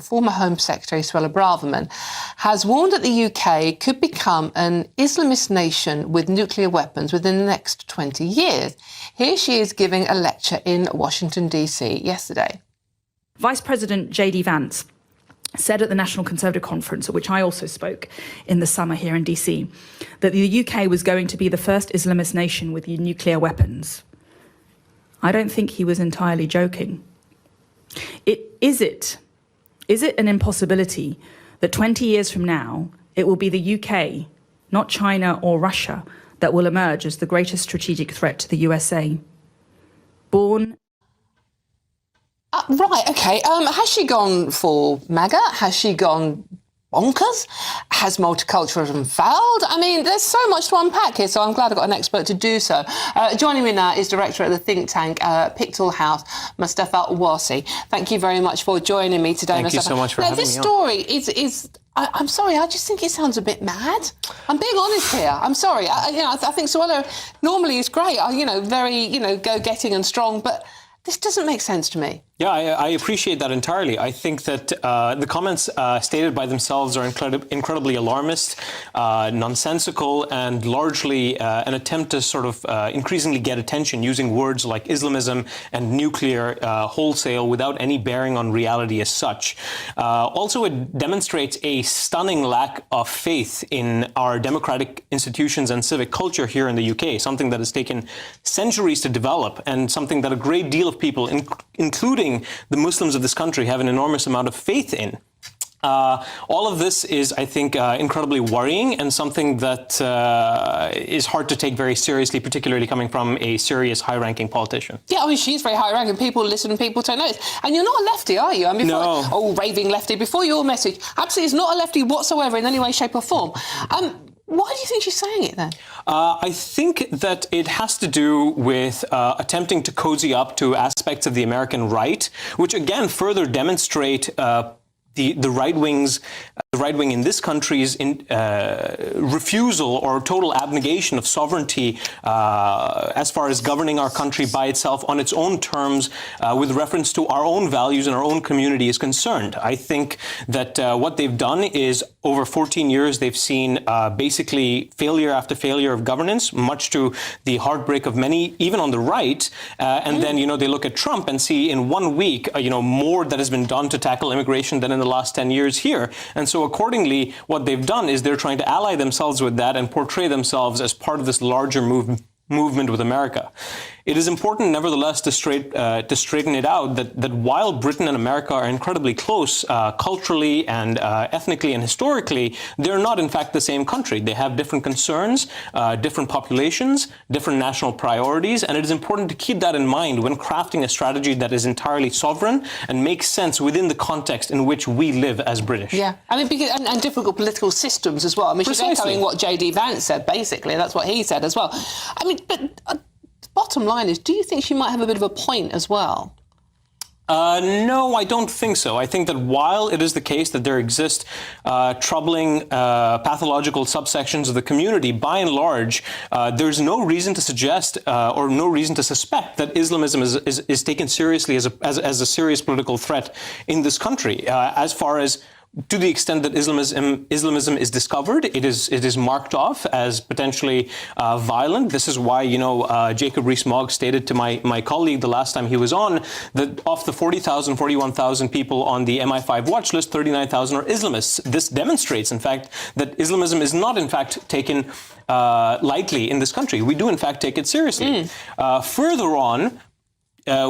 Former Home Secretary Suella Braverman has warned that the UK could become an Islamist nation with nuclear weapons within the next 20 years. Here she is giving a lecture in Washington, DC yesterday. Vice President J.D. Vance said at the National Conservative Conference, at which I also spoke in the summer here in DC, that the UK was going to be the first Islamist nation with nuclear weapons. I don't think he was entirely joking. Is it an impossibility that 20 years from now, it will be the UK, not China or Russia, that will emerge as the greatest strategic threat to the USA? Born... Right, OK. Has she gone for MAGA? Has she gone bonkers? Has multiculturalism failed? I mean, there's so much to unpack here, so I'm glad I've got an expert to do so. Joining me now is director at the think tank Pickthall House, Mustafa Warsi. Thank you very much for joining me today, Mustafa. Thank you so much for having me on. This story is I'm sorry, I just think it sounds a bit mad. I'm being honest here. I'm sorry. I think Suella normally is great, very, go-getting and strong, but this doesn't make sense to me. Yeah, I appreciate that entirely. I think that the comments stated by themselves are incredibly alarmist, nonsensical, and largely an attempt to sort of increasingly get attention using words like Islamism and nuclear wholesale without any bearing on reality as such. Also, it demonstrates a stunning lack of faith in our democratic institutions and civic culture here in the UK, something that has taken centuries to develop and something that a great deal of people, including the Muslims of this country, have an enormous amount of faith in. All of this is, I think, incredibly worrying and something that is hard to take very seriously, particularly coming from a serious, high-ranking politician. Yeah, I mean, she's very high-ranking. People listen, people take notice. And you're not a lefty, are you? I mean, no. Raving lefty. Before your message, absolutely is not a lefty whatsoever in any way, shape or form. Why do you think she's saying it then? I think that it has to do with attempting to cozy up to aspects of the American right, which again further demonstrate the right wing in this country's refusal or total abnegation of sovereignty as far as governing our country by itself on its own terms with reference to our own values and our own community is concerned. I think that what they've done is over 14 years they've seen basically failure after failure of governance, much to the heartbreak of many, even on the right. And then, they look at Trump and see in 1 week, more that has been done to tackle immigration than in the last 10 years here. And so accordingly, what they've done is they're trying to ally themselves with that and portray themselves as part of this larger movement with America. It is important, nevertheless, to straighten it out that while Britain and America are incredibly close culturally and ethnically and historically, they're not, in fact, the same country. They have different concerns, different populations, different national priorities, and it is important to keep that in mind when crafting a strategy that is entirely sovereign and makes sense within the context in which we live as British. Yeah, I mean, because, and difficult political systems as well. I mean, she's echoing what J.D. Vance said, basically. That's what he said as well. I mean, but bottom line is, do you think she might have a bit of a point as well? No, I don't think so. I think that while it is the case that there exist troubling pathological subsections of the community, by and large, there's no reason to suggest or no reason to suspect that Islamism is taken seriously as a serious political threat in this country. As far as to the extent that Islamism is discovered, it is marked off as potentially violent. This is why, Jacob Rees-Mogg stated to my colleague the last time he was on that of the 40,000, 41,000 people on the MI5 watch list, 39,000 are Islamists. This demonstrates, in fact, that Islamism is not, in fact, taken lightly in this country. We do, in fact, take it seriously. Further on,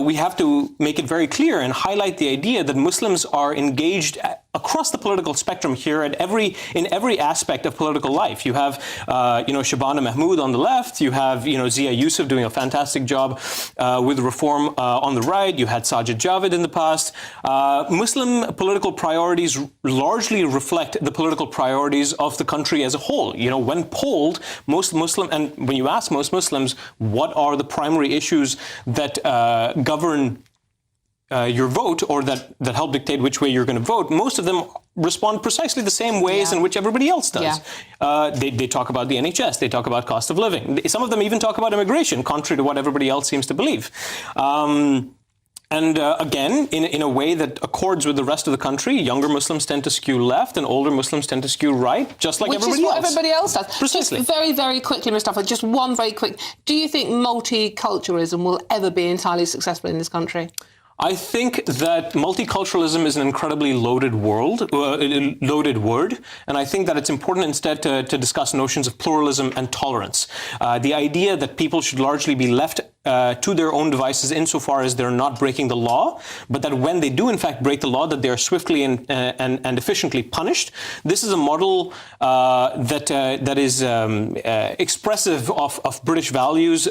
we have to make it very clear and highlight the idea that Muslims are engaged across the political spectrum here in every aspect of political life. You have, Shabana Mahmood on the left. You have, Zia Yusuf doing a fantastic job with reform on the right. You had Sajid Javid in the past. Muslim political priorities largely reflect the political priorities of the country as a whole. When polled, most Muslim, and when you ask most Muslims, what are the primary issues that govern your vote or that help dictate which way you're going to vote, most of them respond precisely the same ways in which everybody else does. They talk about the NHS, they talk about cost of living. Some of them even talk about immigration, contrary to what everybody else seems to believe. And again, in a way that accords with the rest of the country, younger Muslims tend to skew left and older Muslims tend to skew right, just like everybody else. Which is what everybody else does. Precisely. Just very, very quickly, Mustafa, just one very quick. Do you think multiculturalism will ever be entirely successful in this country? I think that multiculturalism is an incredibly loaded word, and I think that it's important instead to discuss notions of pluralism and tolerance. The idea that people should largely be left to their own devices insofar as they're not breaking the law, but that when they do in fact break the law, that they are swiftly and efficiently punished. This is a model that is expressive of British values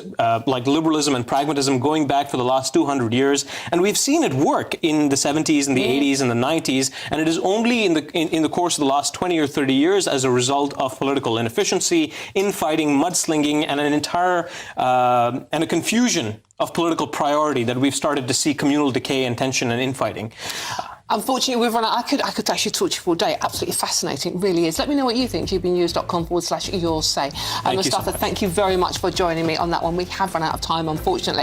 like liberalism and pragmatism going back for the last 200 years, and we've seen it work in the 70s and the 80s and the 90s, and it is only in the course of the last 20 or 30 years as a result of political inefficiency, infighting, mudslinging, and an entire and a confusion of political priority that we've started to see communal decay and tension and infighting. Unfortunately, we've run out. I could actually talk to you for all day. Absolutely fascinating, it really is. Let me know what you think. gbnews.com/your say. Mustafa, thank you very much for joining me on that one. We have run out of time, unfortunately.